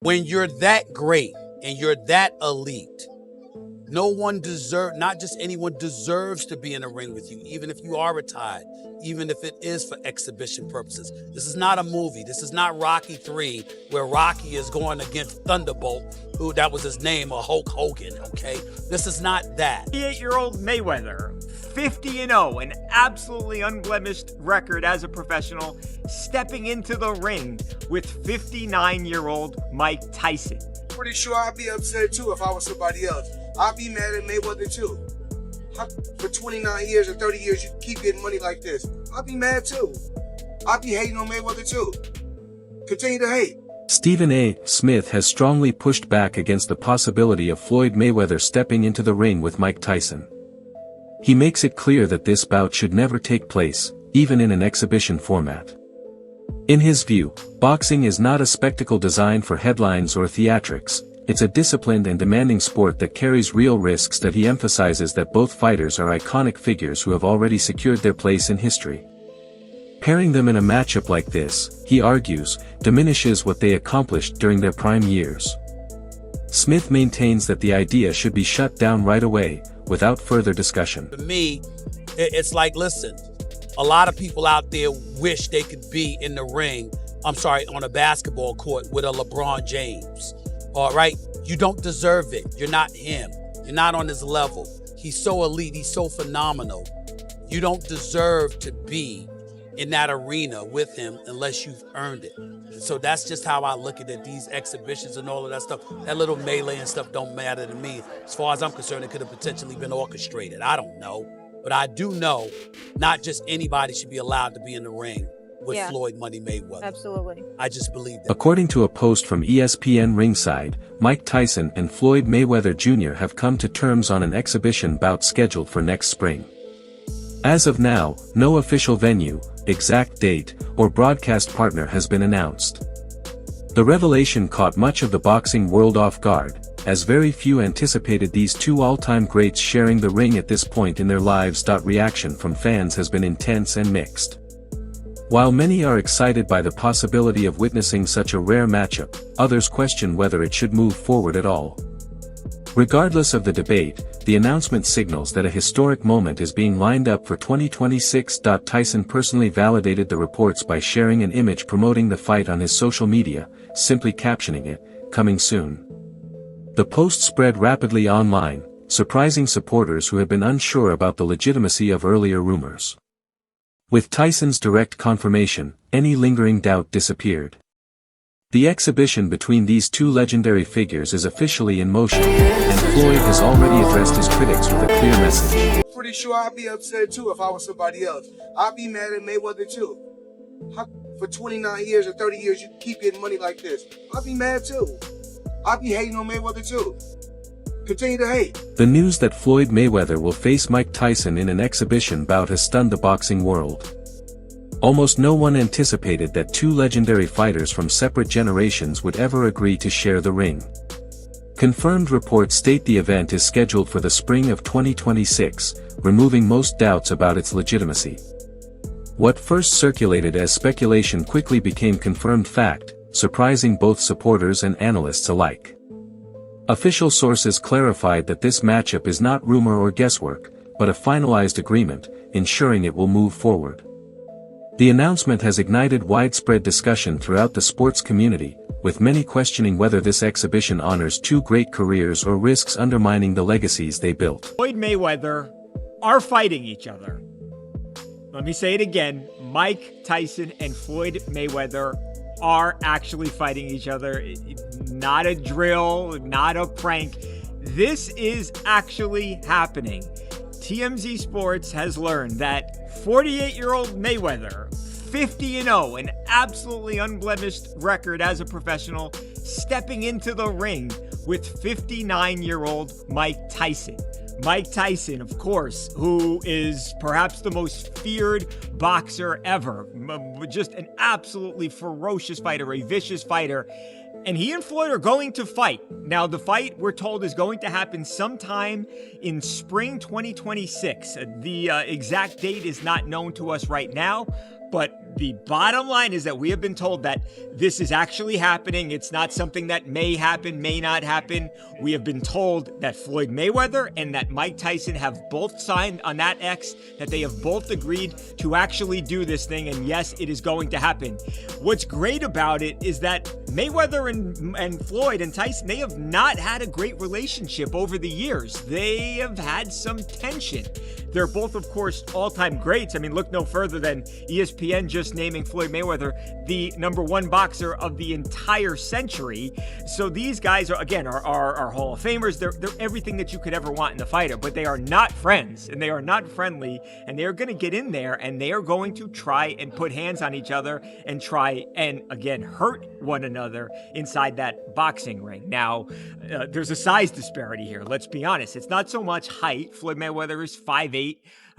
When you're that great and you're that elite, no one deserves, not just anyone deserves to be in a ring with you, even if you are retired, even if it is for exhibition purposes. This is not a movie. This is not Rocky 3, where Rocky is going against Thunderbolt, who that was his name, or Hulk Hogan, okay? This is not that. 58-year-old Mayweather, 50-0, an absolutely unblemished record as a professional, stepping into the ring with 59-year-old Mike Tyson. Pretty sure I'd be upset too if I was somebody else. I'd be mad at Mayweather too. For 29 years or 30 years, you keep getting money like this. I'd be mad too. I'd be hating on Mayweather too. Continue to hate. Stephen A. Smith has strongly pushed back against the possibility of Floyd Mayweather stepping into the ring with Mike Tyson. He makes it clear that this bout should never take place, even in an exhibition format. In his view, boxing is not a spectacle designed for headlines or theatrics. It's a disciplined and demanding sport that carries real risks. That he emphasizes that both fighters are iconic figures who have already secured their place in history. Pairing them in a matchup like this, he argues, diminishes what they accomplished during their prime years. Smith maintains that the idea should be shut down right away, without further discussion. To me, it's like, listen, a lot of people out there wish they could be in the ring, on a basketball court with a LeBron James. All right, you don't deserve it. You're not him. You're not on his level. He's so elite. He's so phenomenal. You don't deserve to be in that arena with him unless you've earned it. So that's just how I look at it. These exhibitions and all of that stuff, that little melee and stuff don't matter to me. As far as I'm concerned, it could have potentially been orchestrated. I don't know. But I do know not just anybody should be allowed to be in the ring with Floyd Money Mayweather. Absolutely. I just believe that. According to a post from ESPN Ringside, Mike Tyson and Floyd Mayweather Jr. have come to terms on an exhibition bout scheduled for next spring. As of now, no official venue, exact date, or broadcast partner has been announced. The revelation caught much of the boxing world off guard, as very few anticipated these two all-time greats sharing the ring at this point in their lives. Reaction from fans has been intense and mixed. While many are excited by the possibility of witnessing such a rare matchup, others question whether it should move forward at all. Regardless of the debate, the announcement signals that a historic moment is being lined up for 2026. Tyson personally validated the reports by sharing an image promoting the fight on his social media, simply captioning it, "Coming soon." The post spread rapidly online, surprising supporters who had been unsure about the legitimacy of earlier rumors. With Tyson's direct confirmation, any lingering doubt disappeared. The exhibition between these two legendary figures is officially in motion, and Floyd has already addressed his critics with a clear message. Pretty sure I'd be upset too if I was somebody else. I'd be mad at Mayweather too. For 29 years or 30 years, you keep getting money like this. I'd be mad too. I'd be hating on Mayweather too. Continue to hate. The news that Floyd Mayweather will face Mike Tyson in an exhibition bout has stunned the boxing world. Almost no one anticipated that two legendary fighters from separate generations would ever agree to share the ring. Confirmed reports state the event is scheduled for the spring of 2026, removing most doubts about its legitimacy. What first circulated as speculation quickly became confirmed fact, surprising both supporters and analysts alike. Official sources clarified that this matchup is not rumor or guesswork, but a finalized agreement, ensuring it will move forward. The announcement has ignited widespread discussion throughout the sports community, with many questioning whether this exhibition honors two great careers or risks undermining the legacies they built. Floyd Mayweather are fighting each other. Let me say it again. Mike Tyson and Floyd Mayweather are actually fighting each other. Not a drill, not a prank. This is actually happening. TMZ Sports has learned that 48-year-old Mayweather, 50-0, an absolutely unblemished record as a professional, stepping into the ring with 59-year-old Mike Tyson. Mike Tyson, of course, who is perhaps the most feared boxer ever. Just an absolutely ferocious fighter, a vicious fighter. And he and Floyd are going to fight. Now, the fight, we're told, is going to happen sometime in spring 2026. The exact date is not known to us right now, but The bottom line is that we have been told that this is actually happening. It's not something that may happen, may not happen. We have been told that Floyd Mayweather and that Mike Tyson have both signed on that X, that they have both agreed to actually do this thing. And yes, it is going to happen. What's great about it is that Mayweather and Floyd and Tyson, they have not had a great relationship over the years. They have had some tension. They're both, of course, all-time greats. I mean, look no further than ESPN just naming Floyd Mayweather the #1 boxer of the entire century. So these guys are, again, are Hall of Famers. They're everything that you could ever want in a fighter, but they are not friends and they are not friendly, and they are going to get in there and they are going to try and put hands on each other and try and, again, hurt one another inside that boxing ring. Now, there's a size disparity here. Let's be honest. It's not so much height. Floyd Mayweather is 5'8".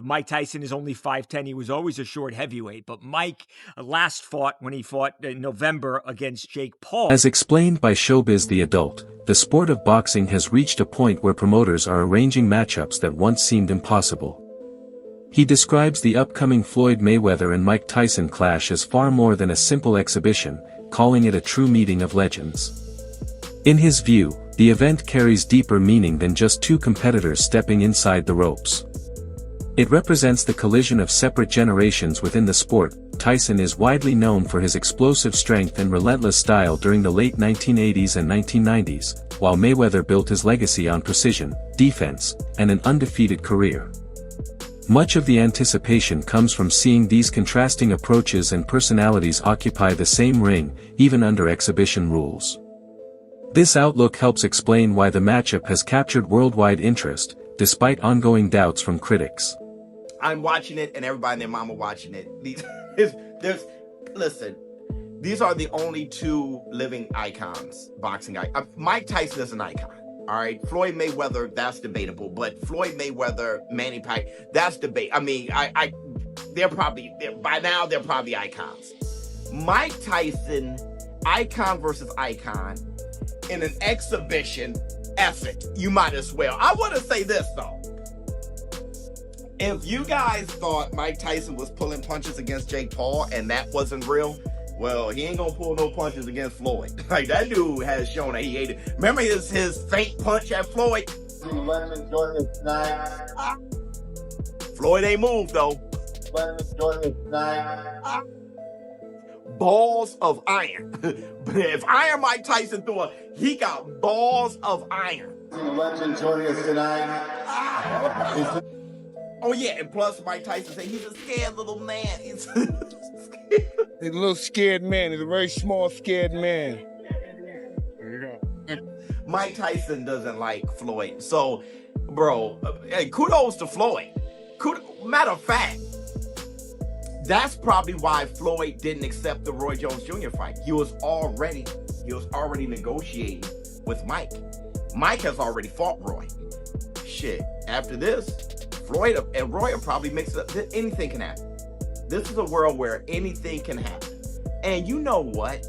Mike Tyson is only 5'10". He was always a short heavyweight. But Mike last fought when he fought in November against Jake Paul. As explained by Showbiz the Adult, the sport of boxing has reached a point where promoters are arranging matchups that once seemed impossible. He describes the upcoming Floyd Mayweather and Mike Tyson clash as far more than a simple exhibition, calling it a true meeting of legends. In his view, the event carries deeper meaning than just two competitors stepping inside the ropes. It represents the collision of separate generations within the sport. Tyson is widely known for his explosive strength and relentless style during the late 1980s and 1990s, while Mayweather built his legacy on precision, defense, and an undefeated career. Much of the anticipation comes from seeing these contrasting approaches and personalities occupy the same ring, even under exhibition rules. This outlook helps explain why the matchup has captured worldwide interest, despite ongoing doubts from critics. I'm watching it, and everybody and their mama watching it. Listen, these are the only two living icons, boxing icons. Mike Tyson is an icon, all right? Floyd Mayweather, that's debatable, but Floyd Mayweather, Manny Pacquiao, that's debate. I mean, by now they're probably icons. Mike Tyson, icon versus icon, in an exhibition, F it, you might as well. I want to say this, though. If you guys thought Mike Tyson was pulling punches against Jake Paul and that wasn't real, well, he ain't gonna pull no punches against Floyd. Like, that dude has shown that he hated. Remember his fake punch at Floyd? Floyd ain't moved, though. Balls of iron. But if Iron Mike Tyson threw he got balls of iron. Oh yeah, and plus Mike Tyson said he's a scared little man. He's He's a little scared man. He's a very small, scared man. There you go. Mike Tyson doesn't like Floyd. So, bro, hey, kudos to Floyd. Matter of fact, that's probably why Floyd didn't accept the Roy Jones Jr. fight. He was already negotiating with Mike. Mike has already fought Roy. Shit, after this, Floyd and Roy will probably mix it up. Anything can happen. This is a world where anything can happen. And you know what?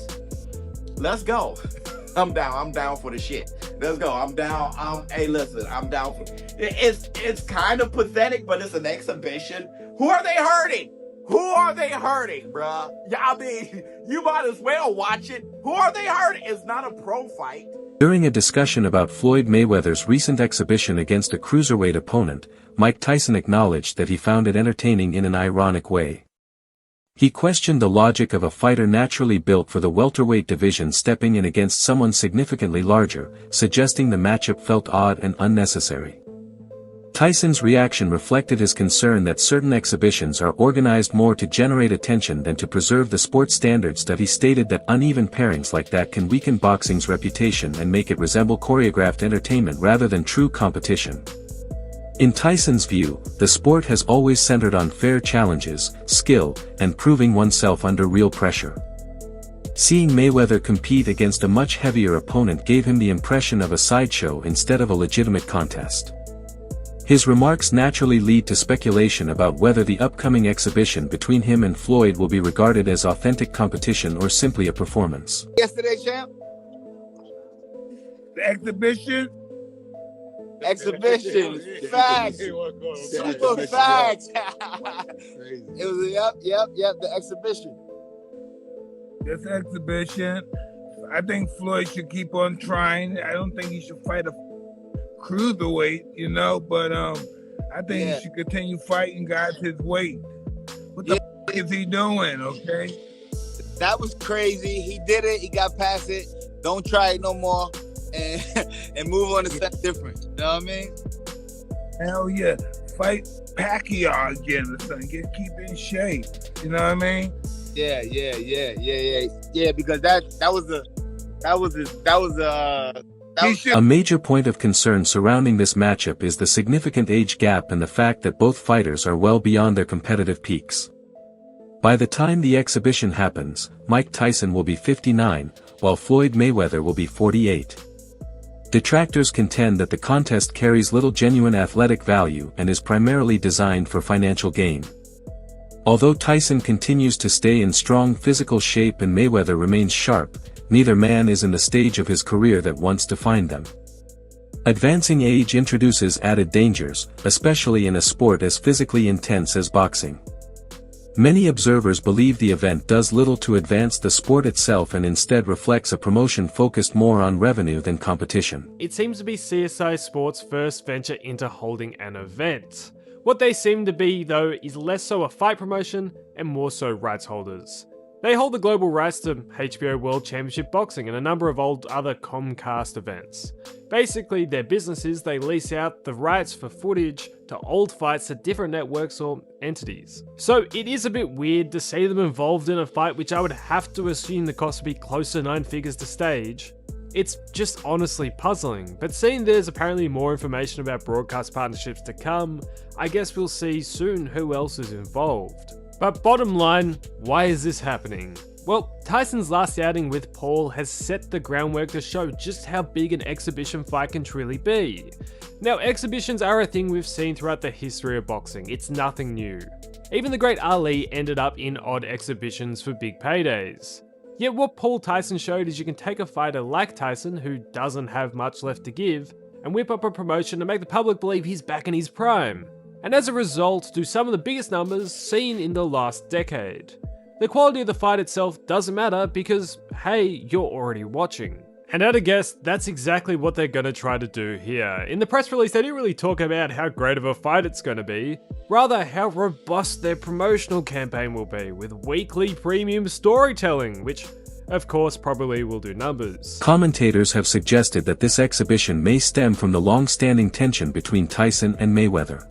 Let's go. I'm down for the shit. Let's go. I'm down. Hey, listen, I'm down for it's kind of pathetic, but it's an exhibition. Who are they hurting? Who are they hurting, bruh? I mean, you might as well watch it. Who are they hurting? It's not a pro fight. During a discussion about Floyd Mayweather's recent exhibition against a cruiserweight opponent, Mike Tyson acknowledged that he found it entertaining in an ironic way. He questioned the logic of a fighter naturally built for the welterweight division stepping in against someone significantly larger, suggesting the matchup felt odd and unnecessary. Tyson's reaction reflected his concern that certain exhibitions are organized more to generate attention than to preserve the sport standards that he stated that uneven pairings like that can weaken boxing's reputation and make it resemble choreographed entertainment rather than true competition. In Tyson's view, the sport has always centered on fair challenges, skill, and proving oneself under real pressure. Seeing Mayweather compete against a much heavier opponent gave him the impression of a sideshow instead of a legitimate contest. His remarks naturally lead to speculation about whether the upcoming exhibition between him and Floyd will be regarded as authentic competition or simply a performance. Yesterday, champ? The exhibition? Exhibition. Facts. Super facts. It was, yep, the exhibition. This exhibition. I think Floyd should keep on trying. I don't think he should fight a cruiserweight, but I think he should continue fighting guys his weight. What the f is he doing, okay? That was crazy. He did it. He got past it. Don't try it no more and move on to something different. You know what I mean? Hell yeah. Fight Pacquiao again or something. Keep in shape. You know what I mean? Yeah, because that was A major point of concern surrounding this matchup is the significant age gap and the fact that both fighters are well beyond their competitive peaks. By the time the exhibition happens, Mike Tyson will be 59, while Floyd Mayweather will be 48. Detractors contend that the contest carries little genuine athletic value and is primarily designed for financial gain. Although Tyson continues to stay in strong physical shape and Mayweather remains sharp, neither man is in the stage of his career that once defined them. Advancing age introduces added dangers, especially in a sport as physically intense as boxing. Many observers believe the event does little to advance the sport itself and instead reflects a promotion focused more on revenue than competition. It seems to be CSI Sports' first venture into holding an event. What they seem to be, though, is less so a fight promotion and more so rights holders. They hold the global rights to HBO World Championship Boxing and a number of other Comcast events. Basically, their business is they lease out the rights for footage to old fights to different networks or entities. So it is a bit weird to see them involved in a fight which I would have to assume the cost would be close to 9 figures to stage. It's just honestly puzzling, but seeing there's apparently more information about broadcast partnerships to come, I guess we'll see soon who else is involved. But bottom line, why is this happening? Well, Tyson's last outing with Paul has set the groundwork to show just how big an exhibition fight can truly be. Now, exhibitions are a thing we've seen throughout the history of boxing, it's nothing new. Even the great Ali ended up in odd exhibitions for big paydays. Yet what Paul Tyson showed is you can take a fighter like Tyson, who doesn't have much left to give, and whip up a promotion to make the public believe he's back in his prime. And as a result, do some of the biggest numbers seen in the last decade. The quality of the fight itself doesn't matter because, hey, you're already watching. And at a guess, that's exactly what they're gonna try to do here. In the press release, they didn't really talk about how great of a fight it's gonna be, rather how robust their promotional campaign will be, with weekly premium storytelling, which of course probably will do numbers. Commentators have suggested that this exhibition may stem from the long-standing tension between Tyson and Mayweather.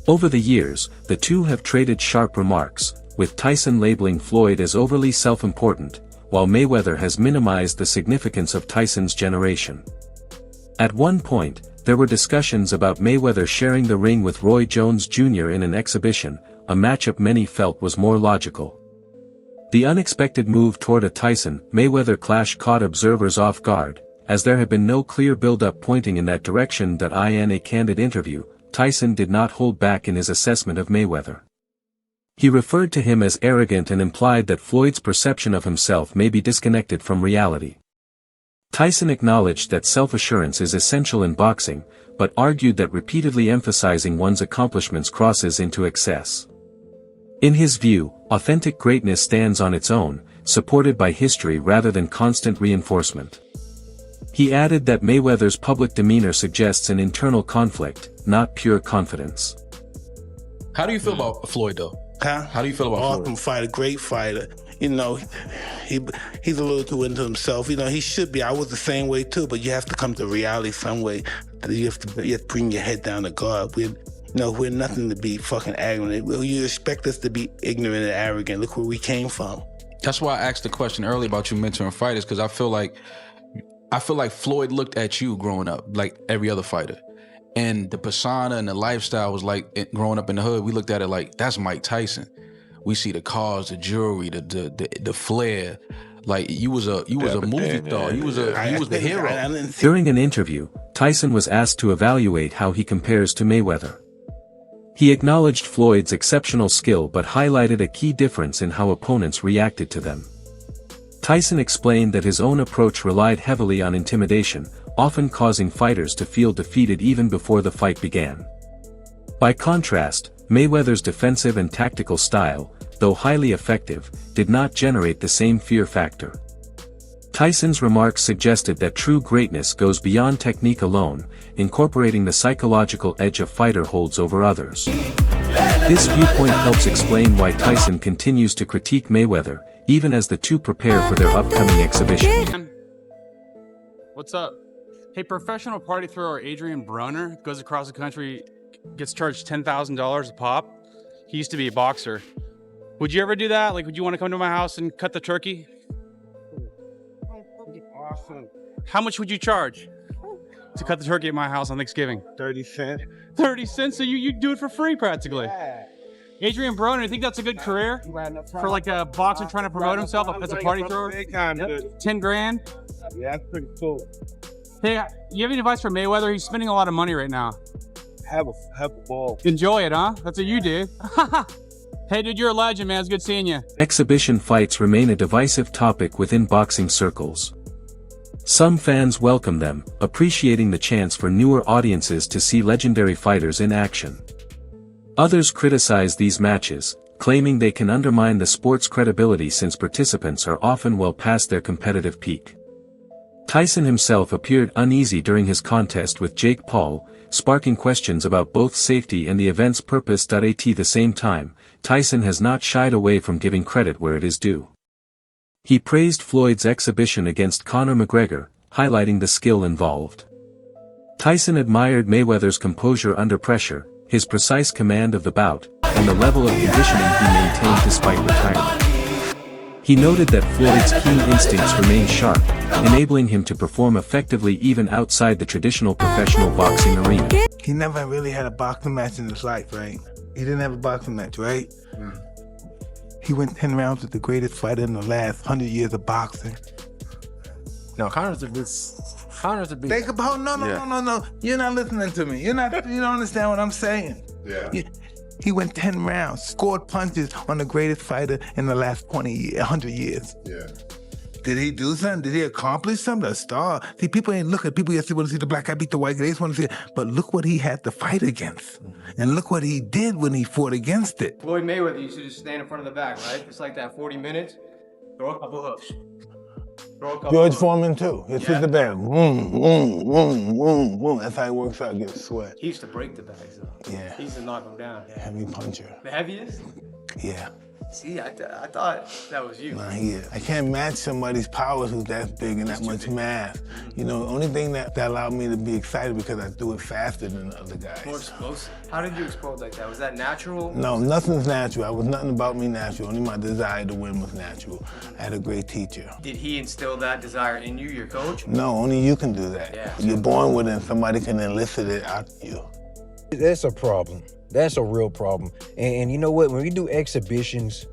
Over the years, the two have traded sharp remarks, with Tyson labeling Floyd as overly self-important, while Mayweather has minimized the significance of Tyson's generation. At one point, there were discussions about Mayweather sharing the ring with Roy Jones Jr. in an exhibition, a matchup many felt was more logical. The unexpected move toward a Tyson-Mayweather clash caught observers off guard, as there had been no clear build-up pointing in that direction. In a candid interview, Tyson did not hold back in his assessment of Mayweather. He referred to him as arrogant and implied that Floyd's perception of himself may be disconnected from reality. Tyson acknowledged that self-assurance is essential in boxing, but argued that repeatedly emphasizing one's accomplishments crosses into excess. In his view, authentic greatness stands on its own, supported by history rather than constant reinforcement. He added that Mayweather's public demeanor suggests an internal conflict, not pure confidence. How do you feel about Floyd, though? Huh? How do you feel about Awesome Floyd? fighter, great fighter. He's a little too into himself. He should be. I was the same way too, but you have to come to reality some way. You have to bring your head down to God. We're nothing to be fucking arrogant. You expect us to be ignorant and arrogant. Look where we came from. That's why I asked the question earlier about you mentoring fighters, because I feel like Floyd looked at you growing up like every other fighter. And the persona and the lifestyle was like, growing up in the hood, we looked at it like, that's Mike Tyson. We see the cars, the jewelry, the flair. Like you was a movie star. You was the hero. During an interview, Tyson was asked to evaluate how he compares to Mayweather. He acknowledged Floyd's exceptional skill but highlighted a key difference in how opponents reacted to them. Tyson explained that his own approach relied heavily on intimidation, often causing fighters to feel defeated even before the fight began. By contrast, Mayweather's defensive and tactical style, though highly effective, did not generate the same fear factor. Tyson's remarks suggested that true greatness goes beyond technique alone, incorporating the psychological edge a fighter holds over others. This viewpoint helps explain why Tyson continues to critique Mayweather, even as the two prepare for their upcoming exhibition. What's up? Hey, professional party thrower Adrian Broner goes across the country, gets charged $10,000 a pop. He used to be a boxer. Would you ever do that? Like, would you want to come to my house and cut the turkey? Awesome. How much would you charge to cut the turkey at my house on Thanksgiving? 30 cents. 30 cents? So you do it for free practically. Yeah. Adrian Broner, you think that's a good carear for like a boxer trying to promote himself as a party thrower? 10 grand? Yeah, that's pretty cool. Hey, you have any advice for Mayweather? He's spending a lot of money right now. Have a ball. Enjoy it, huh? That's what you do. Hey, dude, you're a legend, man. It's good seeing you. Exhibition fights remain a divisive topic within boxing circles. Some fans welcome them, appreciating the chance for newer audiences to see legendary fighters in action. Others criticize these matches, claiming they can undermine the sport's credibility since participants are often well past their competitive peak. Tyson himself appeared uneasy during his contest with Jake Paul, sparking questions about both safety and the event's purpose. At the same time, Tyson has not shied away from giving credit where it is due. He praised Floyd's exhibition against Conor McGregor, highlighting the skill involved. Tyson admired Mayweather's composure under pressure, his precise command of the bout, and the level of conditioning he maintained despite retirement. He noted that Floyd's keen instincts remained sharp, enabling him to perform effectively even outside the traditional professional boxing arena. He never really had a boxing match in his life, right? He didn't have a boxing match, right? He went 10 rounds with the greatest fighter in the last 100 years of boxing. No, Conor's a beast. Think about, no. You're not listening to me. You don't understand what I'm saying. Yeah. He went 10 rounds, scored punches on the greatest fighter in the last 100 years. Yeah. Did he do something? Did he accomplish something? A star? See, people ain't looking. People just want to see the black guy beat the white guy. They just want to see it. But look what he had to fight against. And look what he did when he fought against it. Floyd Mayweather used to just stand in front of the back, right? It's like that 40 minutes. Throw a couple hooks. George Foreman too. It's just the band. Boom. That's how it works out. Get sweat. He used to break the bags though. Yeah. He used to knock them down. Heavy puncher. The heaviest? Yeah. See, I thought that was you. Nah, he is. I can't match somebody's powers who's that big and that much mass. You know, the only thing that allowed me to be excited because I do it faster than the other guys. More explosive. How did you explode like that? Was that natural? No, nothing's natural. I was nothing about me natural. Only my desire to win was natural. I had a great teacher. Did he instill that desire in you, your coach? No, only you can do that. Yeah. You're born with it and somebody can elicit it out of you. That's a problem. That's a real problem. And you know what? When we do exhibitions,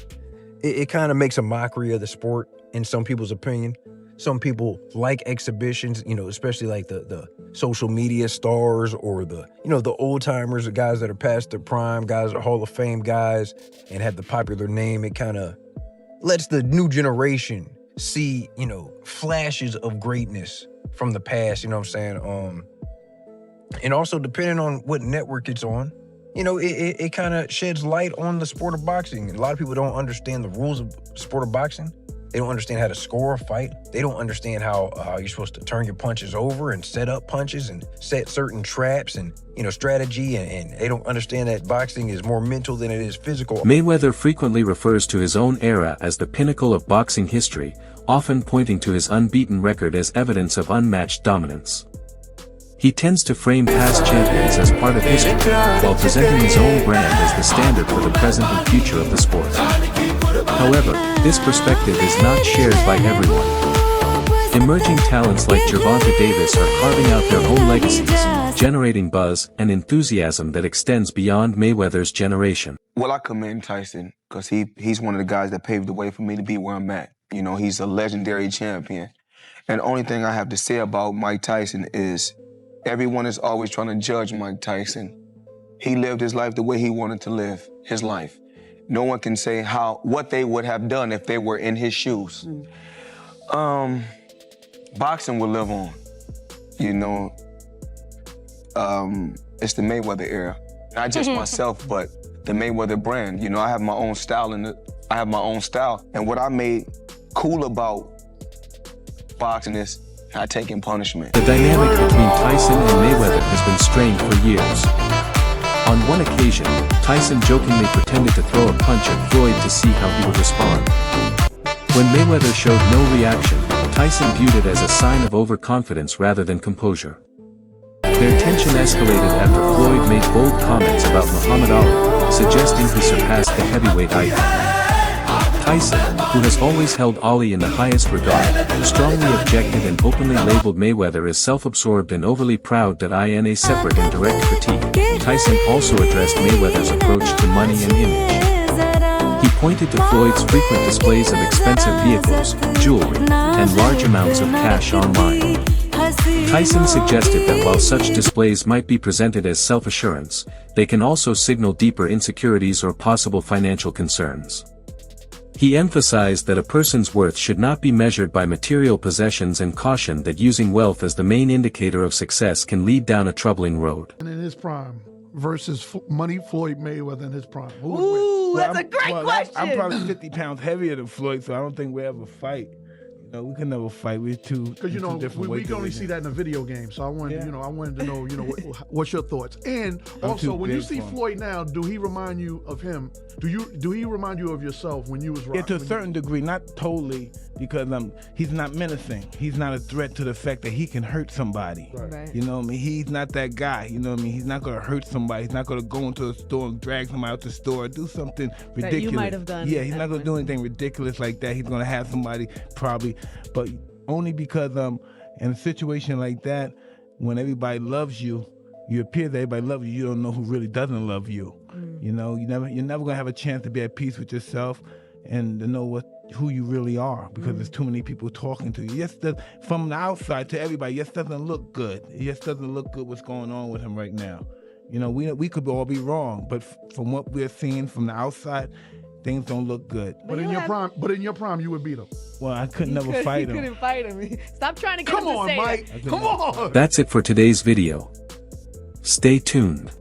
it kind of makes a mockery of the sport in some people's opinion. Some people like exhibitions, you know, especially like the social media stars or the old timers, the guys that are past their prime, guys that are Hall of Fame guys and have the popular name. It kind of lets the new generation see, flashes of greatness from the past, you know what I'm saying? And also depending on what network it's on, it kind of sheds light on the sport of boxing. A lot of people don't understand the rules of the sport of boxing. They don't understand how to score a fight. They don't understand how you're supposed to turn your punches over and set up punches and set certain traps and, strategy. And they don't understand that boxing is more mental than it is physical. Mayweather frequently refers to his own era as the pinnacle of boxing history, often pointing to his unbeaten record as evidence of unmatched dominance. He tends to frame past champions as part of history, while presenting his own brand as the standard for the present and future of the sport. However, this perspective is not shared by everyone. Emerging talents like Gervonta Davis are carving out their own legacies, generating buzz and enthusiasm that extends beyond Mayweather's generation. Well, I commend Tyson because he's one of the guys that paved the way for me to be where I'm at. He's a legendary champion. And the only thing I have to say about Mike Tyson is everyone is always trying to judge Mike Tyson. He lived his life the way he wanted to live his life. No one can say what they would have done if they were in his shoes. Boxing will live on. It's the Mayweather era. Not just myself, but the Mayweather brand. I have my own style in I have my own style. And what I made cool about boxing is not taking punishment. The dynamic between Tyson and Mayweather has been strained for years. On one occasion, Tyson jokingly pretended to throw a punch at Floyd to see how he would respond. When Mayweather showed no reaction, Tyson viewed it as a sign of overconfidence rather than composure. Their tension escalated after Floyd made bold comments about Muhammad Ali, suggesting he surpassed the heavyweight icon. Tyson, who has always held Ali in the highest regard, strongly objected and openly labeled Mayweather as self-absorbed and overly proud. In a separate and direct critique, Tyson also addressed Mayweather's approach to money and image. He pointed to Floyd's frequent displays of expensive vehicles, jewelry, and large amounts of cash online. Tyson suggested that while such displays might be presented as self-assurance, they can also signal deeper insecurities or possible financial concerns. He emphasized that a person's worth should not be measured by material possessions and cautioned that using wealth as the main indicator of success can lead down a troubling road. And in his prime versus Floyd Mayweather in his prime. Ooh, that's a great question. I'm probably 50 pounds heavier than Floyd, so I don't think we ever fight. You know, we can never fight. We're two. Because we can only see that in a video game. So I wanted, I wanted to know, what's your thoughts? And also, when you see Floyd now, do he remind you of him? Do he remind you of yourself when you was rocking? Yeah, to a certain degree, not totally, because he's not menacing. He's not a threat to the fact that he can hurt somebody. Right. You know what I mean? He's not that guy. You know what I mean? He's not going to hurt somebody. He's not going to go into a store and drag somebody out the store or do something ridiculous. That you might have done. Yeah, he's not going to do anything ridiculous like that. He's going to have somebody probably, but only because in a situation like that, when everybody loves you, you appear that everybody loves you. You don't know who really doesn't love you. You know, you're never gonna have a chance to be at peace with yourself and to know who you really are, because there's too many people talking to you. Yes, from the outside to everybody, yes, doesn't look good. It just doesn't look good what's going on with him right now. You know, we could all be wrong, but from what we're seeing from the outside, things don't look good. But in your prime, you would beat him. Well, I could never fight him. You couldn't fight him. Stop trying to get him to say Mike. that. Come on. That's it for today's video. Stay tuned.